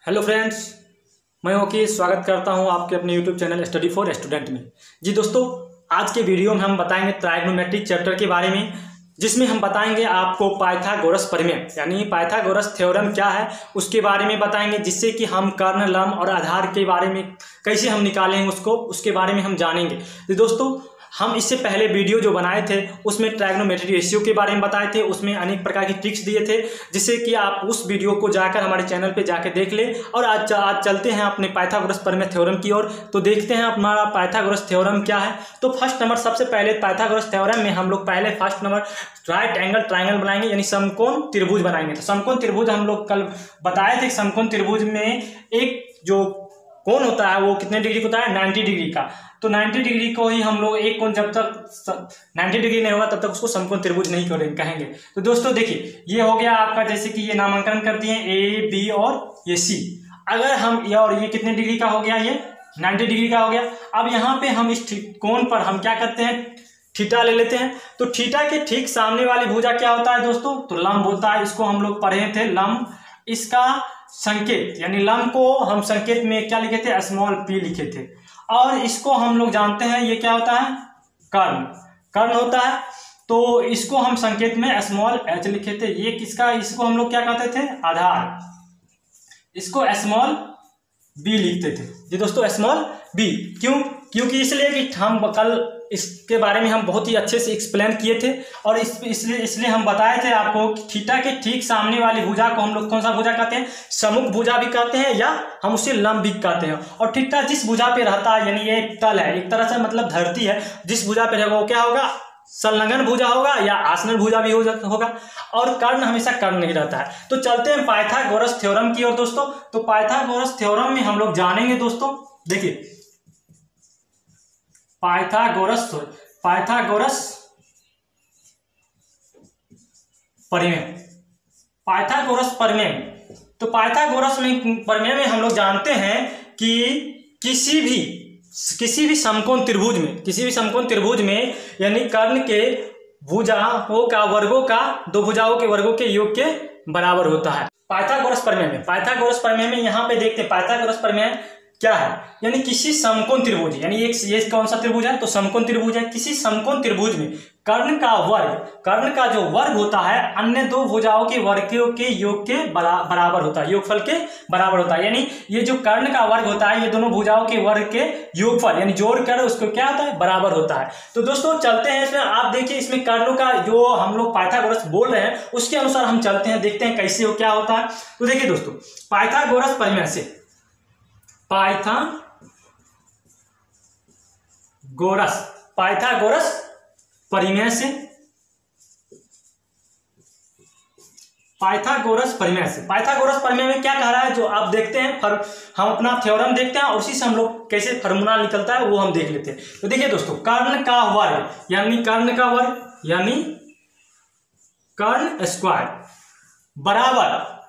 Hello friends, मैं okay स्वागत करता हूं आपके अपने YouTube channel study for student में। जी दोस्तों, आज के वीडियो में हम बताएंगे ट्राइगोनोमेट्रिक चैप्टर के बारे में, जिसमें हम बताएंगे आपको पाइथागोरस प्रमेय यानी पाइथागोरस थ्योरम क्या है उसके बारे में बताएंगे, जिससे कि हम कर्ण, लंब और आधार के बारे में कैसे हम निकालेंगे उसके बारे में हम जानेंगे। तो दोस्तों, हम इससे पहले वीडियो जो बनाए थे उसमें ट्राइगोनोमेट्रिक रेशियो के बारे में बताए थे, उसमें अनेक प्रकार की ट्रिक्स दिए थे, जिससे कि आप उस वीडियो को जाकर हमारे चैनल पे जाकर देख ले। और आज चलते हैं अपने पाइथागोरस प्रमेय थ्योरम की ओर। तो देखते हैं हमारा पाइथागोरस थ्योरम क्या है। तो फर्स्ट नंबर, सबसे पहले पाइथागोरस थ्योरम में हम लोग पहले first number right angle triangle बनाएंगे, यानी समकोण त्रिभुज बनाएंगे। तो समकोण त्रिभुज हम लोग कल बताए थे। समकोण त्रिभुज में एक जो कोण होता है वो कितने डिग्री का होता है? 90 डिग्री का। तो 90 डिग्री को ही हम लोग एक कोण जब तक 90 डिग्री नहीं होगा तब तक उसको समकोण त्रिभुज नहीं कहेंगे। तो दोस्तों देखिए, ये हो गया आपका, जैसे कि ये नामांकन कर दिए ए, बी और ये सी। अगर हम ये कितने डिग्री का हो गया? ये 90 डिग्री का हो गया। अब यहाँ पे हम इस कोण पर हम क्या करते हैं? थीटा ले लेते हैं। तो थीटा के ठीक सामने वाली भुजा क्या होता है दोस्तों? तो लंब होता है। इसको हम लोग पढ़े थे लंब। इसका संकेत यानी लंब को हम संकेत में क्या लिखे थे? स्मॉल p लिखे थे। और इसको हम लोग जानते हैं ये क्या होता है? कर्ण। कर्ण होता है। तो इसको हम संकेत में स्मॉल h लिखे थे। ये किसका? इसको हम लोग क्या कहते थे? आधार। इसको स्मॉल b लिखते थे। जी दोस्तों, स्मॉल b क्यों? क्योंकि इसलिए कि हम कल इसके बारे में हम बहुत ही अच्छे से एक्सप्लेन किए थे, और इसलिए हम बताए थे आपको कि थीटा के ठीक सामने वाली भुजा को हम लोग कौन सा भुजा कहते हैं? सम्मुख भुजा भी कहते हैं, या हम उसे लंब भी कहते हैं। और थीटा जिस भुजा पे रहता है, यानी ये एक तल है, एक तरह से मतलब धरती है, जिस भुजा पे रहेगा वो क्या होगा? संलग्न भुजा होगा या आसन्न भुजा भी होगा। और कर्ण हमेशा कर्ण नहीं रहता है। तो चलते हैं पाइथागोरस थ्योरम की ओर दोस्तों। तो पाइथागोरस थ्योरम में हम लोग जानेंगे दोस्तों, देखिए पाइथागोरस प्रमेय। पाइथागोरस प्रमेय, तो पाइथागोरस प्रमेय में हम लोग जानते हैं कि किसी भी समकोण त्रिभुज में यानी कर्ण के भुजाओं का वर्गों का दो भुजाओं के वर्गों के योग के बराबर होता है। पाइथागोरस प्रमेय में यहाँ पे देखते हैं पाइथागोरस प्रमेय क्या है। यानी किसी समकोण त्रिभुज, यानी ये कौन सा त्रिभुज है? तो समकोण त्रिभुज है। किसी समकोण त्रिभुज में कर्ण का जो वर्ग होता है अन्य दो भुजाओं के वर्गों के योग के बराबर होता है, योगफल के बराबर होता है। यानी ये जो कर्ण का वर्ग होता है ये दोनों भुजाओं के वर्ग के योगफल यानी जोड़कर उसको क्या होता है? बराबर होता है। तो दोस्तों चलते हैं इसमें। आप देखिए इसमें कर्णों का जो हम लोग पाइथागोरस बोल रहे हैं उसके अनुसार हम चलते हैं, देखते हैं कैसे क्या होता है। तो देखिए दोस्तों, पाइथागोरस प्रमेय से पाइथागोरस प्रमेय में क्या कह रहा है, जो आप देखते हैं हम अपना थ्योरम देखते हैं और उसी से हम लोग कैसे फार्मूला निकलता है वो हम देख लेते हैं। तो देखिए दोस्तों, कर्ण का वर्ग यानी कर्ण स्क्वायर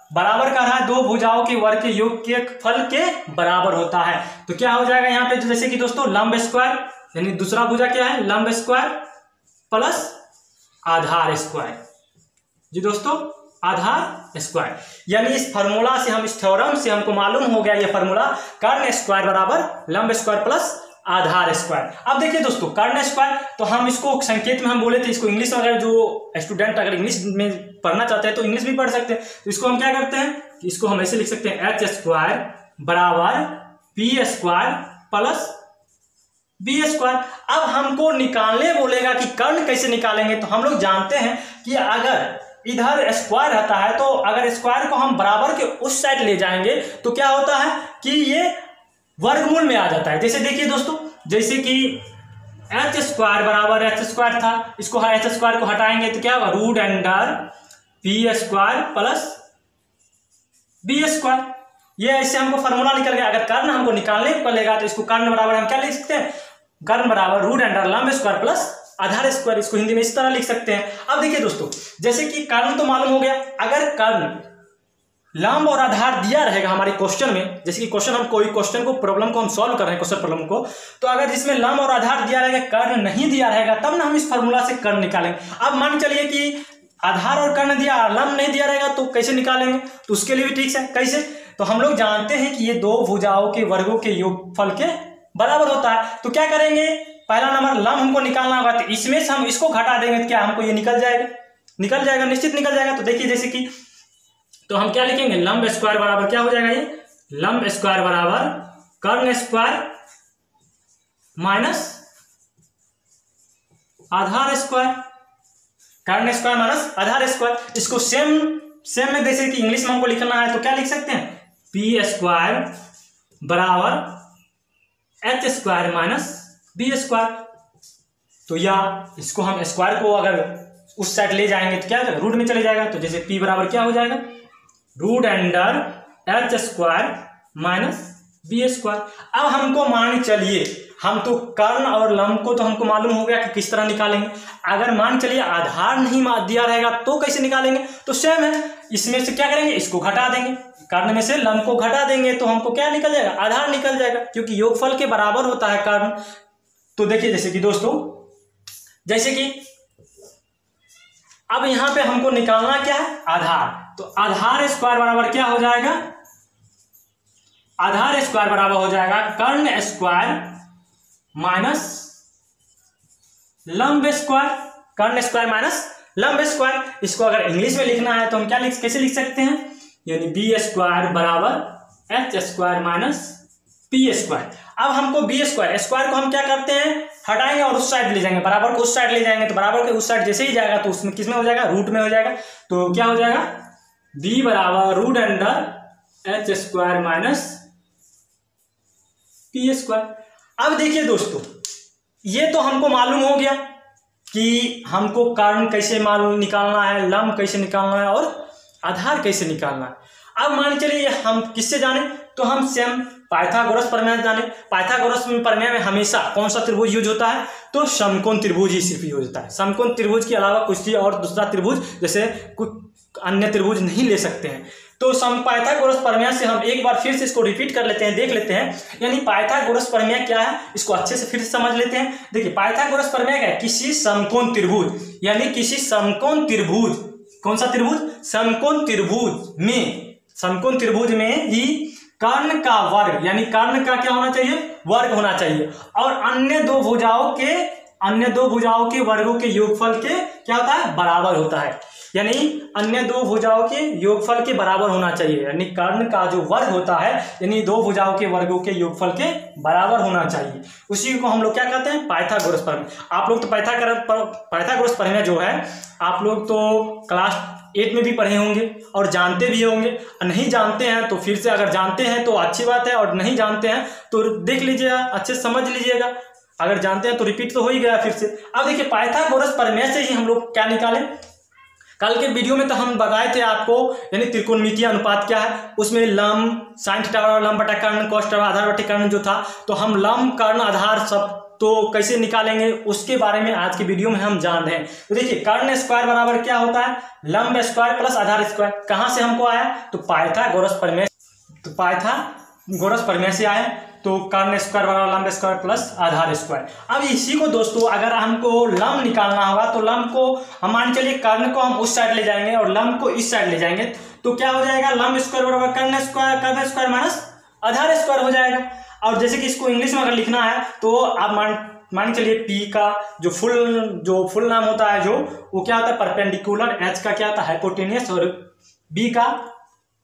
बराबर कर रहा है दो भुजाओं के वर्ग के योग के फल के बराबर होता है। तो क्या हो जाएगा यहाँ पे? जैसे कि दोस्तों लंब स्क्वायर यानी दूसरा भुजा क्या है? लंब स्क्वायर प्लस आधार स्क्वायर। जी दोस्तों, आधार स्क्वायर। यानी इस फार्मूला से इस थ्योरम से हमको मालूम हो गया ये फार्मूला, कर्ण स्क्वायर बराबर लंब स्क्वायर प्लस आधार स्क्वायर। अब देखिए दोस्तों, कर्ण स्क्वायर, तो हम इसको संकेत में हम बोले थे, इसको इंग्लिश वगैरह जो स्टूडेंट अगर इंग्लिश में पढ़ना चाहते हैं तो इंग्लिश भी पढ़ सकते हैं। तो इसको हम क्या करते हैं? इसको हम ऐसे लिख सकते हैं, एच स्क्वायर बराबर P square plus B square. अब हमको निकालने बोलेगा कि कर्ण कैसे निकालेंगे। तो हम लोग जानते हैं कि अगर इधर स्क्वायर रहता है तो अगर स्क्वायर को हम बराबर के उस साइड ले जाएंगे तो क्या होता है कि ये वर्गमूल में आ जाता है। जैसे देखिए दोस्तों, जैसे कि एच स्क्वायर बराबर एच स्क्वायर था, इसको एच स्क्वायर को हटाएंगे तो क्या होगा? Root under P square plus B square. ये ऐसे हमको फार्मूला निकल गया। अगर कर्ण हमको निकालने पड़ेगा तो इसको कर्ण बराबर हम क्या लिख सकते हैं? कर्ण बराबर रूट अंडर लंब स्क्वायर प्लस आधार स्क्वायर। इसको हिंदी में इस तरह लिख सकते हैं। अब देखिए दोस्तों, जैसे कि कर्ण तो मालूम हो गया। अगर कर्ण लंब और आधार दिया रहेगा हमारे क्वेश्चन में, जैसे कि क्वेश्चन हम कोई क्वेश्चन को प्रॉब्लम को हम सॉल्व कर रहे हैं, क्वेश्चन प्रॉब्लम को, तो अगर जिसमें लंब और आधार दिया रहेगा, कर्ण नहीं दिया रहेगा, तब ना हम इस फार्मूला से कर्ण निकालेंगे। अब मान चलिए कि आधार और कर्ण दिया, लंब नहीं दिया रहेगा तो कैसे निकालेंगे? तो उसके लिए भी ठीक है। कैसे? तो हम लोग जानते हैं कि ये दो भुजाओं के वर्गों के योगफल के बराबर होता है। तो क्या करेंगे, पहला नंबर लंब हमको निकालना होगा, तो इसमें से हम इसको घटा देंगे तो क्या हमको ये निकल जाएगा? निकल जाएगा, निश्चित निकल जाएगा। तो देखिए जैसे कि, तो हम क्या लिखेंगे, लंब स्क्वायर बराबर क्या हो जाएगा, ये लंब स्क्वायर बराबर कर्ण स्क्वायर माइनस आधार स्क्वायर, कर्ण स्क्वायर माइनस आधार स्क्वायर। इसको सेम में जैसे कि इंग्लिश में हमको लिखना है तो क्या लिख सकते हैं, पी स्क्वायर बराबर H square minus B square. तो या इसको हम स्क्वायर को अगर उस साइड ले जाएंगे तो क्या हो जाएगा, रूट में चले जाएगा। तो जैसे p बराबर क्या हो जाएगा, root under H square minus B square. अब हमको मान चलिए, हम तो कर्ण और लंब को तो हमको मालूम हो गया कि किस तरह निकालेंगे। अगर मान चलिए आधार नहीं दिया रहेगा तो कैसे निकालेंगे? तो सेम है, इसमें से क्या करेंगे, इसको घटा देंगे, कर्ण में से लंब को घटा देंगे तो हमको क्या निकल जाएगा, आधार निकल जाएगा, क्योंकि योगफल के बराबर होता है कर्ण। तो देखिए जैसे कि दोस्तों, जैसे कि अब यहां पे हमको निकालना क्या है, आधार। तो आधार स्क्वायर बराबर क्या हो जाएगा, आधार स्क्वायर बराबर हो जाएगा कर्ण स्क्वायर माइनस लंब स्क्वायर, कर्ण स्क्वायर माइनस लंब स्क्वायर। इसको अगर इंग्लिश में लिखना है तो हम क्या कैसे लिख सकते हैं, यानी बी स्क्वायर बराबर H square minus P square. अब हमको बी स्क्वायर को हम क्या करते हैं, हटाएंगे और उस साइड ले जाएंगे, बराबर को उस साइड ले जाएंगे। तो बराबर के उस साइड जैसे ही जाएगा तो उसमें किस में हो जाएगा, रूट में हो जाएगा। तो क्या हो जाएगा, बी बराबर root under H square minus P square. अब देखिए दोस्तों, ये तो हमको मालूम हो गया कि हमको कर्ण कैसे मालूम निकालना है, लंब कैसे निकालना है और आधार कैसे निकालना है। अब मान चलिए हम किससे जाने, तो हम सेम पाइथागोरस प्रमेय जाने। पाइथागोरस प्रमेय में हमेशा कौन सा त्रिभुज यूज होता है, तो समकोण त्रिभुज ही सिर्फ यूज होता है। समकोण त्रिभुज के अलावा कुछ और दूसरा त्रिभुज जैसे कुछ अन्य त्रिभुज नहीं ले सकते हैं। तो पाइथागोरस प्रमेय से हम एक बार फिर से इसको रिपीट कर लेते हैं, देख लेते हैं। यानी पाइथागोरस प्रमेय क्या है, इसको अच्छे से फिर से समझ लेते हैं। देखिए पाइथागोरस प्रमेय क्या है, किसी समकोण त्रिभुज, यानी किसी समकोण त्रिभुज, कौन सा त्रिभुज, समकोण त्रिभुज में ही कर्ण का वर्ग, यानी कर्ण का क्या होना चाहिए, वर्ग होना चाहिए, और अन्य दो भुजाओं के वर्गों के योगफल के क्या होता है, बराबर होता है। यानी अन्य दो भुजाओं के योगफल के बराबर होना चाहिए, यानी कर्ण का जो वर्ग होता है, यानी दो भुजाओं के वर्गों के योगफल के बराबर होना चाहिए। उसी को हम लोग क्या कहते हैं, पाइथागोरस प्रमेय। आप लोग तो पाइथागोरस प्रमेय जो है आप लोग तो क्लास 8 में भी पढ़े होंगे और जानते भी होंगे। नहीं जानते हैं तो फिर से, अगर जानते हैं तो अच्छी बात है, और नहीं जानते हैं तो देख लीजिएगा, अच्छे से समझ लीजिएगा। अगर जानते हैं तो रिपीट तो हो ही गया फिर से। अब देखिए पाइथागोरस प्रमेय से ही हम लोग क्या निकालें, कल के वीडियो में तो हम बताए थे आपको, यानी त्रिकोणमितीय अनुपात क्या है, उसमें लंब साइन थीटा बराबर लंब बटा कर्ण, कॉस थीटा आधार बटे कर्ण जो था, तो हम लंब कर्ण आधार सब तो कैसे निकालेंगे उसके बारे में आज के वीडियो में हम जान रहे हैं। तो देखिए कर्ण स्क्वायर बराबर क्या होता है, लंब स्क्वायर प्लस आधार स्क्वायर। कहां से हमको आया, तो पाइथागोरस प्रमेय से आया। तो कर्ण स्क्वायर बराबर लंब स्क्वायर प्लस आधार स्क्वायर। अब इसी को दोस्तों अगर हमको लंब निकालना होगा तो लंब को हम मान चलिए कर्ण को हम उस साइड ले जाएंगे और लंब को इस साइड ले जाएंगे, तो क्या हो जाएगा, लंब स्क्वायर बराबर कर्ण स्क्वायर माइनस आधार स्क्वायर हो जाएगा। और जैसे कि इसको इंग्लिश में अगर लिखना है तो आप मान चलिए पी का जो फुल नाम होता है, जो वो क्या होता है परपेंडिकुलर, एच का क्या होता है हाइपोटेन्यूस, और बी का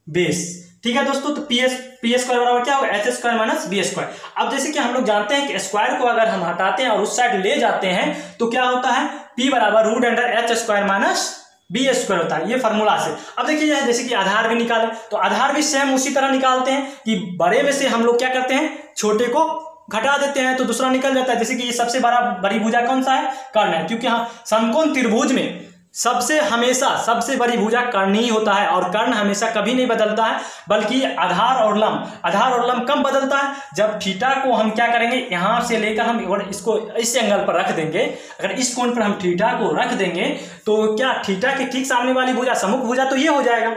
बेस। ठीक है दोस्तों, तो पी स्क्वायर बराबर क्या होगा, H square minus B square. अब जैसे कि हम लोग जानते हैं कि स्क्वायर को अगर हम हटाते हैं और उस साइड ले जाते हैं तो क्या होता है, पी बराबर root under H square minus B square होता है, ये फॉर्मूला से। अब देखिए जैसे कि आधार भी निकाले तो आधार भी सेम उसी तरह निकालते हैं कि बड़े में से हम लोग क्या करते हैं, छोटे को घटा देते हैं तो दूसरा निकल जाता है। जैसे कि ये सबसे बड़ी भुजा कौन सा है, कर्ण है, क्योंकि हाँ समकोण त्रिभुज में सबसे बड़ी भुजा कर्ण ही होता है, और कर्ण हमेशा कभी नहीं बदलता है, बल्कि आधार और लंब कम बदलता है। जब थीटा को हम क्या करेंगे, यहां से लेकर हम इसको इस एंगल पर रख देंगे, अगर इस कोण पर हम थीटा को रख देंगे तो क्या थीटा के ठीक सामने वाली भुजा सम्मुख भुजा तो ये हो जाएगा,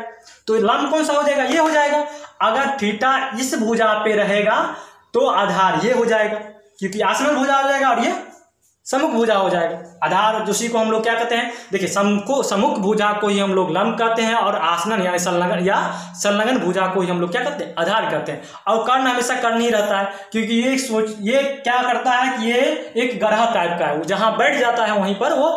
तो लंब कौन सा हो जाएगा, ये हो जाएगा। अगर थीटा इस भुजा पे रहेगा तो आधार ये हो जाएगा, क्योंकि आसमान भुजा हो जाएगा और ये सम्मुख भुजा हो जाएगा। आधार उसी को हम लोग क्या कहते हैं, देखिए सम्मुख भुजा को ही हम लोग लंब कहते हैं, और आसनन यानी संलग्न भुजा को ही हम लोग क्या कहते हैं, आधार कहते हैं। और कर्ण हमेशा कर्ण ही रहता है, क्योंकि ये क्या करता है कि ये एक गढ़ा टाइप का है, जहाँ बैठ जाता है वहीं पर वो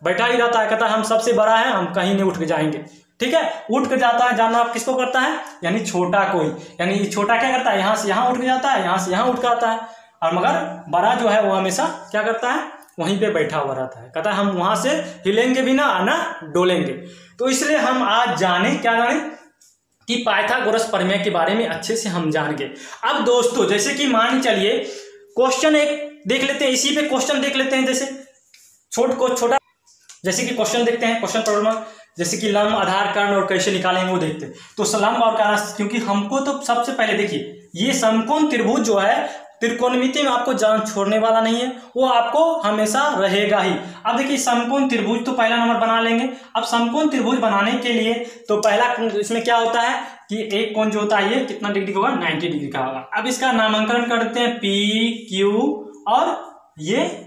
बैठा ही रहता है, कहता है हम सबसे बड़ा है, हम कहीं नहीं उठ के जाएंगे। ठीक है, उठ के जाता है, जानना आप किसको करता है, यानी छोटा कोई, यानी छोटा क्या करता है, यहाँ से यहाँ उठ के जाता है, यहाँ से यहाँ उठ के आता है, और मगर बड़ा जो है वो हमेशा क्या करता है, वहीं पे बैठा हुआ रहता है, कहता है हम वहां से हिलेंगे भी ना डोलेंगे। तो इसलिए हम आज क्या जाने कि पाइथागोरस प्रमेय के बारे में अच्छे से हम जानेंगे। अब दोस्तों जैसे कि मान चलिए क्वेश्चन एक देख लेते हैं, इसी पे क्वेश्चन देख लेते हैं, जैसे छोटा जैसे कि क्वेश्चन देखते हैं, क्वेश्चन प्रॉब्लम, जैसे कि लंब, आधार, कर्ण और कैसे निकालेंगे वो देखते हैं। तो लंब और कर्ण, क्योंकि हमको तो सबसे पहले देखिए ये समकोण त्रिभुज जो है त्रिकोणमिति में आपको जान छोड़ने वाला नहीं है, वो आपको हमेशा रहेगा ही। अब देखिए समकोण त्रिभुज तो पहला नंबर बना लेंगे। अब समकोण त्रिभुज बनाने के लिए तो पहला इसमें क्या होता है कि एक कोण जो होता है ये कितना डिग्री का होगा, 90 डिग्री का होगा। अब इसका नामांकन करते हैं पी, क्यू और ये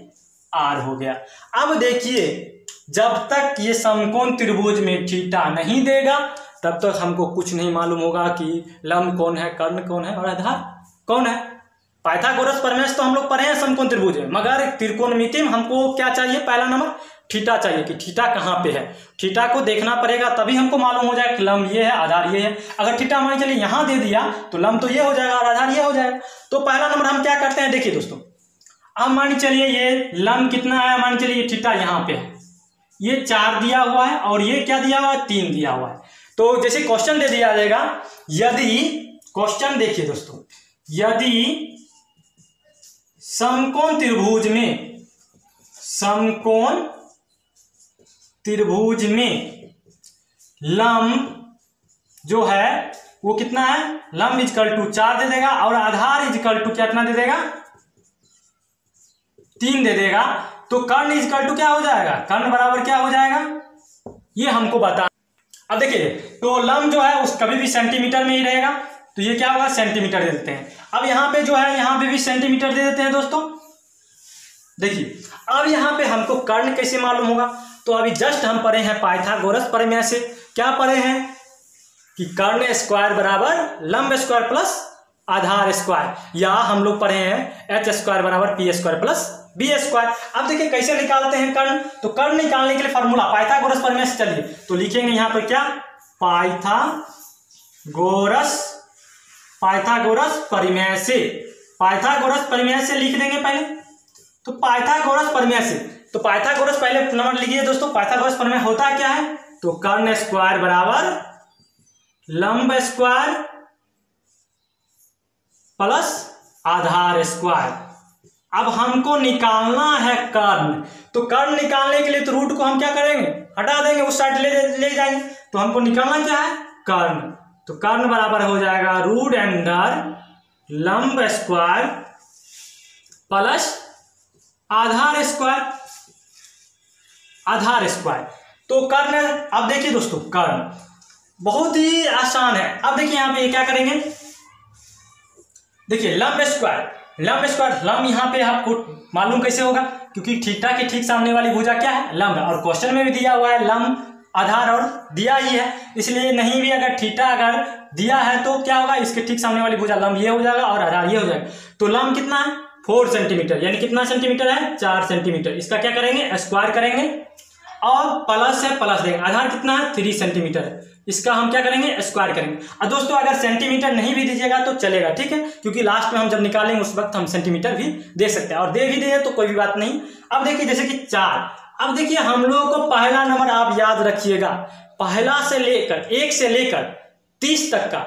आर हो गया। अब देखिए जब तक ये समकोण त्रिभुज में थीटा नहीं देगा तब तक हमको कुछ नहीं मालूम होगा कि लंब कौन है, कर्ण कौन है और आधार कौन है। पाइथागोरस प्रमेय तो हम लोग पढ़े हैं समकोण त्रिभुज है, मगर त्रिकोणमिति में हमको क्या चाहिए, पहला नंबर थीटा चाहिए कि थीटा कहाँ पे है। थीटा को देखना पड़ेगा तभी हमको मालूम हो जाए कि लंब ये है, आधार ये है। अगर थीटा मान चलिए यहाँ दे दिया तो लंब तो ये हो जाएगा और आधार ये हो जाएगा। तो पहला नंबर हम क्या करते हैं, देखिए दोस्तों अब मान चलिए ये लंब कितना है, मान चलिए ये थीटा यहाँ पे है, ये 4 दिया हुआ है और ये क्या दिया हुआ है, 3 दिया हुआ है। तो जैसे क्वेश्चन दे दिया जाएगा, यदि क्वेश्चन देखिए दोस्तों, यदि समकोण त्रिभुज में लंब जो है वो कितना है, लंब इजकल टू 4 दे देगा और आधार इजकल टू कितना दे देगा, 3 दे देगा। तो कर्ण इजकल टू क्या हो जाएगा, कर्ण बराबर क्या हो जाएगा, ये हमको बता। अब देखिए तो लंब जो है उस कभी भी सेंटीमीटर में ही रहेगा, तो ये क्या होगा, सेंटीमीटर दे देते हैं। अब यहाँ पे जो है यहाँ पे भी सेंटीमीटर दे देते हैं दोस्तों। देखिए अब यहाँ पे हमको कर्ण कैसे मालूम होगा, तो अभी जस्ट हम पढ़े हैं पाइथागोरस प्रमेय से, क्या पढ़े हैं कि कर्ण स्क्वायर बराबर लंब स्क्वायर प्लस आधार स्क्वायर, या हम लोग पढ़े हैं एच स्क्वायर बराबर P square plus B square. अब देखिए कैसे निकालते हैं कर्ण, तो कर्ण निकालने के लिए फॉर्मूला पाइथागोरस प्रमेय से चलिए तो लिखेंगे यहाँ पर क्या, पाइथागोरस प्रमेय से लिख देंगे पहले। तो पाइथागोरस प्रमेय से, तो पाइथागोरस पहले नंबर लिखिए दोस्तों, पाइथागोरस प्रमेय होता क्या है, तो कर्ण स्क्वायर बराबर लंब स्क्वायर प्लस आधार स्क्वायर। अब हमको निकालना है कर्ण, तो कर्ण निकालने के लिए तो रूट को हम क्या करेंगे, हटा देंगे, उस साइड ले जाएंगे। तो हमको निकालना क्या है, कर्ण। तो कर्ण बराबर हो जाएगा रूट अंडर लंब स्क्वायर प्लस आधार स्क्वायर। तो कर्ण, अब देखिए दोस्तों कर्ण बहुत ही आसान है। अब देखिए यहाँ पे क्या करेंगे, देखिए लंब स्क्वायर, लंब यहाँ पे आपको मालूम कैसे होगा, क्योंकि थीटा के ठीक सामने वाली भुजा क्या है, लंब, और क्वेश्चन में भी दिया हुआ है लंब आधार और दिया ही है, इसलिए नहीं भी अगर थीटा अगर दिया है तो क्या होगा, इसके ठीक सामने वाली भुजा लंब ये हो जाएगा और आधार ये हो जाएगा। तो लंब कितना है, 4 सेंटीमीटर, यानी कितना सेंटीमीटर है, 4 सेंटीमीटर। इसका क्या करेंगे, स्क्वायर करेंगे और प्लस है प्लस देंगे। आधार कितना है, 3 सेंटीमीटर है, इसका हम क्या करेंगे, स्क्वायर करेंगे। और दोस्तों अगर सेंटीमीटर नहीं भी दीजिएगा तो चलेगा, ठीक है, क्योंकि लास्ट में हम जब निकालेंगे उस वक्त हम सेंटीमीटर भी दे सकते हैं, और दे भी दे तो कोई भी बात नहीं। अब देखिए जैसे कि 4, अब देखिए हम लोगों को पहला नंबर आप याद रखिएगा, पहला से लेकर 1 से लेकर 30 तक का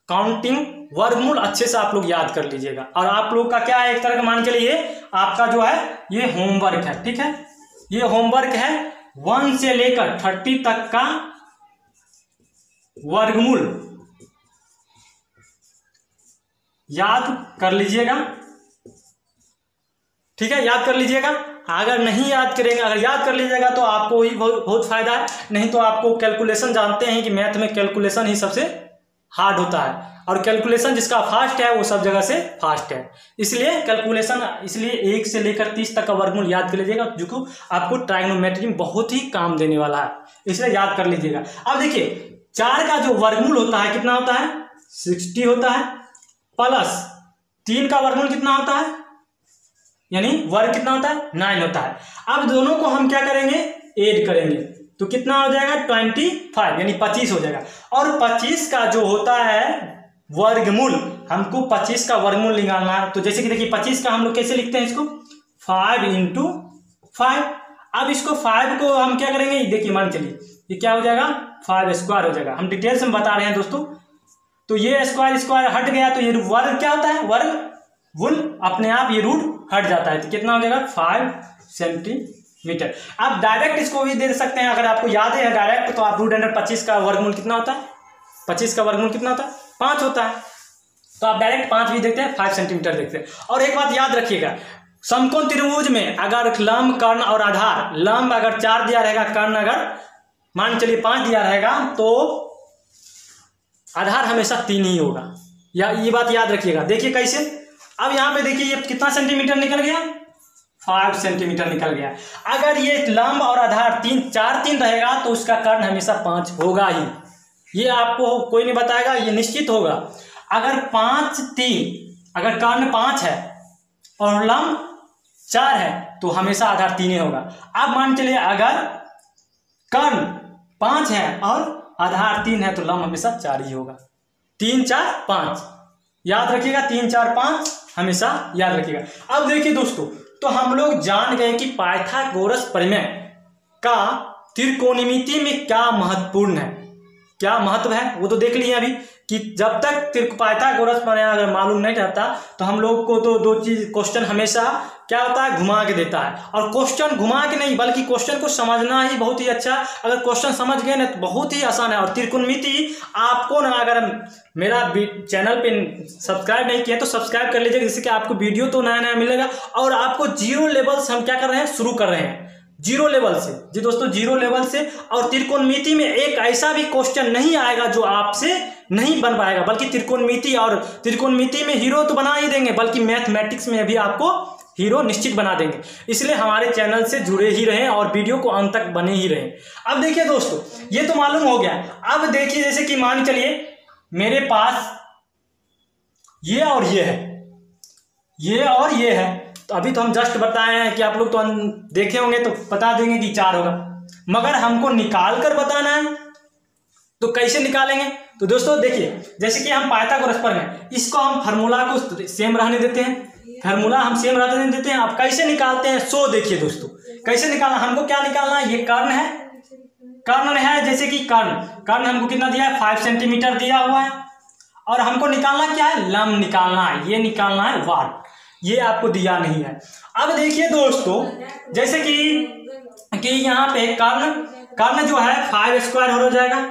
काउंटिंग वर्गमूल अच्छे से आप लोग याद कर लीजिएगा। और आप लोग का क्या है, एक तरह का मान के लिए आपका जो है ये होमवर्क है, ठीक है, ये होमवर्क है 1 से लेकर 30 तक का वर्गमूल याद कर लीजिएगा, ठीक है, याद कर लीजिएगा। अगर नहीं याद करेंगे, अगर याद कर लीजिएगा तो आपको ही बहुत फायदा है, नहीं तो आपको कैलकुलेशन, जानते हैं कि मैथ में कैलकुलेशन ही सबसे हार्ड होता है, और कैलकुलेशन जिसका फास्ट है वो सब जगह से फास्ट है। इसलिए कैलकुलेशन, इसलिए 1 से लेकर 30 तक का वर्गमूल याद कर लीजिएगा, जो आपको ट्राइगोनोमेट्री में बहुत ही काम देने वाला है, इसलिए याद कर लीजिएगा। अब देखिए 4 का जो वर्गमूल होता है कितना होता है, 60 होता है, प्लस 3 का वर्गमूल कितना होता है, यानी वर्ग कितना होता है, 9 होता है। अब दोनों को हम क्या करेंगे, ऐड करेंगे, तो कितना हो जाएगा 25, यानी 25 हो जाएगा। और 25 का जो होता है वर्गमूल, हमको 25 का वर्गमूल निकालना है। तो जैसे कि देखिए 25 का हम लोग कैसे लिखते हैं इसको, 5 × 5। अब इसको 5 को हम क्या करेंगे, देखिए मान चलिए ये क्या हो जाएगा, 5 स्क्वायर हो जाएगा। हम डिटेल्स में बता रहे हैं दोस्तों। तो ये स्क्वायर स्क्वायर हट गया, तो ये वर्ग क्या होता है, वर्गमूल अपने आप ये रूट हट जाता है, तो कितना हो जाएगा 5 सेंटीमीटर। आप डायरेक्ट इसको भी दे सकते हैं, अगर आपको याद है डायरेक्ट, तो आप √25 का वर्गमूल कितना होता है, 25 का वर्गमूल कितना होता है, 5 होता है। तो आप डायरेक्ट 5 भी देखते हैं, 5 सेंटीमीटर देखते हैं। और एक बात याद रखिएगा, समकोण त्रिभुज में अगर लंब, कर्ण और आधार, लंब अगर 4 दिया रहेगा, कर्ण अगर मान चलिए 5 दिया रहेगा, तो आधार हमेशा 3 ही होगा, या ये बात याद रखिएगा। देखिए कैसे, अब यहाँ पे देखिए ये कितना सेंटीमीटर निकल गया, 5 सेंटीमीटर निकल गया। अगर ये लंब और आधार 3 रहेगा, तो उसका कर्ण हमेशा 5 होगा ही, ये आपको कोई नहीं बताएगा, ये निश्चित होगा। अगर 5 3, अगर कर्ण 5 है और लंब 4 है, तो हमेशा आधार 3 ही होगा। अब मान चलिए अगर कर्ण 5 है और आधार 3 है, तो लंब हमेशा 4 ही होगा। 3 4 5 याद रखिएगा, 3 4 5 हमेशा याद रखिएगा। अब देखिए दोस्तों, तो हम लोग जान गए कि पाइथागोरस प्रमेय का त्रिकोणमिति में क्या महत्वपूर्ण है, क्या महत्व है, वो तो देख लिए अभी, कि जब तक पाइथागोरस प्रमेय अगर मालूम नहीं रहता, तो हम लोग को तो 2 चीज, क्वेश्चन हमेशा क्या होता है, घुमा के देता है। और क्वेश्चन घुमा के नहीं, बल्कि क्वेश्चन को समझना ही बहुत ही अच्छा। अगर क्वेश्चन समझ गए ना, तो बहुत ही आसान है। और त्रिकोणमिति आपको ना, अगर मेरा चैनल पे सब्सक्राइब नहीं किया तो सब्सक्राइब कर लीजिएगा, जिससे कि आपको वीडियो तो नया नया मिलेगा। और आपको 0 लेवल से हम क्या कर रहे हैं, शुरू कर रहे हैं 0 लेवल से, जी दोस्तों 0 लेवल से। और त्रिकोणमिति में एक ऐसा भी क्वेश्चन नहीं आएगा जो आपसे नहीं बन पाएगा, बल्कि त्रिकोणमिति में हीरो तो बना ही देंगे, बल्कि मैथमेटिक्स में भी आपको हीरो निश्चित बना देंगे। इसलिए हमारे चैनल से जुड़े ही रहें और वीडियो को अंत तक बने ही रहें। अब देखिए दोस्तों, ये तो मालूम हो गया। अब देखिए जैसे कि मान चलिए मेरे पास ये और ये है, ये और ये है, तो अभी तो हम जस्ट बताए हैं कि आप लोग तो देखे होंगे तो बता देंगे कि 4 होगा, मगर हमको निकाल कर बताना है, तो कैसे निकालेंगे। तो दोस्तों देखिए, जैसे कि हम पाइथागोरस प्रमेय, इसको हम फार्मूला को सेम रहने देते हैं, फार्मूला हम सेम रहने देते हैं। आप कैसे निकालते हैं, सो देखिए दोस्तों कैसे निकालना। हमको क्या निकालना है, ये कर्ण है, कर्ण है, जैसे कि कर्ण हमको कितना दिया है, 5 सेंटीमीटर दिया हुआ है। और हमको निकालना क्या है, लंब निकालना है, ये निकालना है वाट, ये आपको दिया नहीं है। अब देखिए दोस्तों, जैसे कि यहाँ पे कर्ण जो है 5 स्क्वायर हो जाएगा,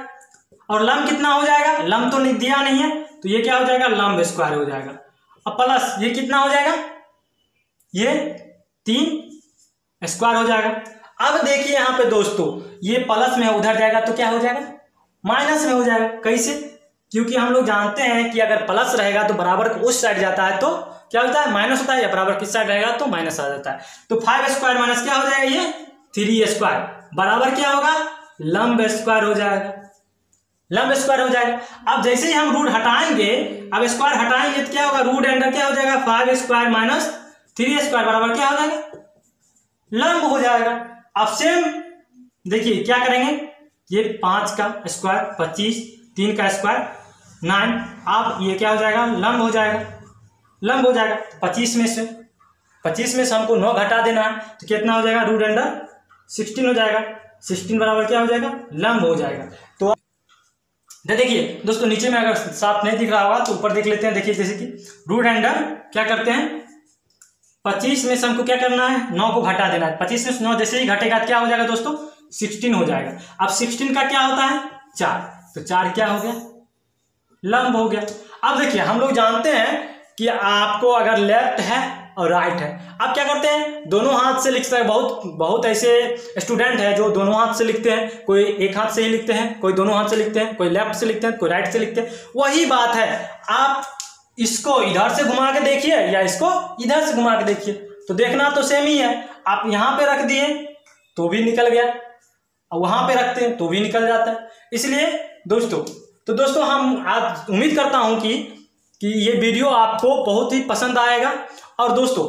और लंब कितना हो जाएगा, लंब तो नहीं दिया नहीं है, तो ये क्या हो जाएगा, लंब स्क्वायर हो जाएगा। अब प्लस ये कितना हो जाएगा, ये 3 स्क्वायर हो जाएगा। अब देखिए यहाँ पे दोस्तों, ये प्लस में उधर जाएगा तो क्या हो जाएगा, माइनस में हो जाएगा। कैसे, क्योंकि हम लोग जानते हैं कि अगर प्लस रहेगा तो बराबर उस साइड जाता है तो क्या होता है, माइनस होता है, या बराबर किस साइड रहेगा तो माइनस आ जाता है। तो 5 स्क्वायर माइनस क्या हो जाएगा, ये 3 स्क्वायर बराबर क्या होगा, लंब स्क्वायर हो जाएगा, लंब स्क्वायर हो जाएगा। अब जैसे ही हम रूट हटाएंगे, अब स्क्वायर हटाएंगे तो क्या होगा, रूट अंडर क्या हो जाएगा, 5 स्क्वायर माइनस 3 स्क्वायर बराबर क्या हो जाएगा, लंब हो जाएगा। अब सेम देखिए क्या करेंगे, ये 5 का स्क्वायर 25, 3 का स्क्वायर 9, अब ये क्या हो जाएगा, लंब हो जाएगा, लंब हो जाएगा। 25 में से हमको 9 घटा देना है, तो कितना हो जाएगा, रूट अंडर 16 हो जाएगा। 16 बराबर क्या हो जाएगा, लंब हो जाएगा। तो देखिए दोस्तों, नीचे में अगर साफ नहीं दिख रहा होगा तो ऊपर देख लेते हैं। देखिए जैसे कि रूट अंडर क्या करते हैं, 25 में से हमको क्या करना है, 9 को घटा देना है। 25 में से 9 जैसे ही घटेगा क्या हो जाएगा दोस्तों, 16 हो जाएगा। अब 16 का क्या होता है, 4, तो 4 क्या हो गया, लंब हो गया। अब देखिए हम लोग जानते हैं कि आपको अगर लेफ्ट है और राइट है। आप क्या करते हैं, दोनों हाथ से लिखते हैं। बहुत ऐसे स्टूडेंट हैं जो दोनों हाथ से लिखते हैं, कोई एक हाथ से ही लिखते हैं, कोई दोनों हाथ से लिखते हैं, कोई लेफ्ट से लिखते हैं, कोई राइट से लिखते हैं। वही बात है, आप इसको इधर से घुमा के देखिए या इसको इधर से घुमा के देखिए, तो देखना तो सेम ही है। आप यहाँ पे रख दिए तो भी निकल गया, और वहां पे रखते हैं तो भी निकल जाता है। इसलिए दोस्तों हम आज उम्मीद करता हूं कि ये वीडियो आपको बहुत ही पसंद आएगा। और दोस्तों,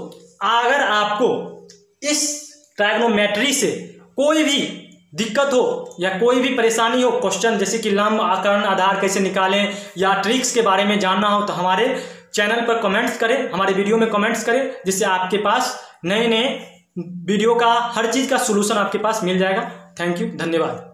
अगर आपको इस ट्रायगोनोमेट्री से कोई भी दिक्कत हो या कोई भी परेशानी हो, क्वेश्चन जैसे कि लंब, आकर्ण, आधार कैसे निकालें या ट्रिक्स के बारे में जानना हो, तो हमारे चैनल पर कमेंट्स करें, हमारे वीडियो में कमेंट्स करें, जिससे आपके पास नए वीडियो का हर चीज़ का सोल्यूशन आपके पास मिल जाएगा। थैंक यू, धन्यवाद।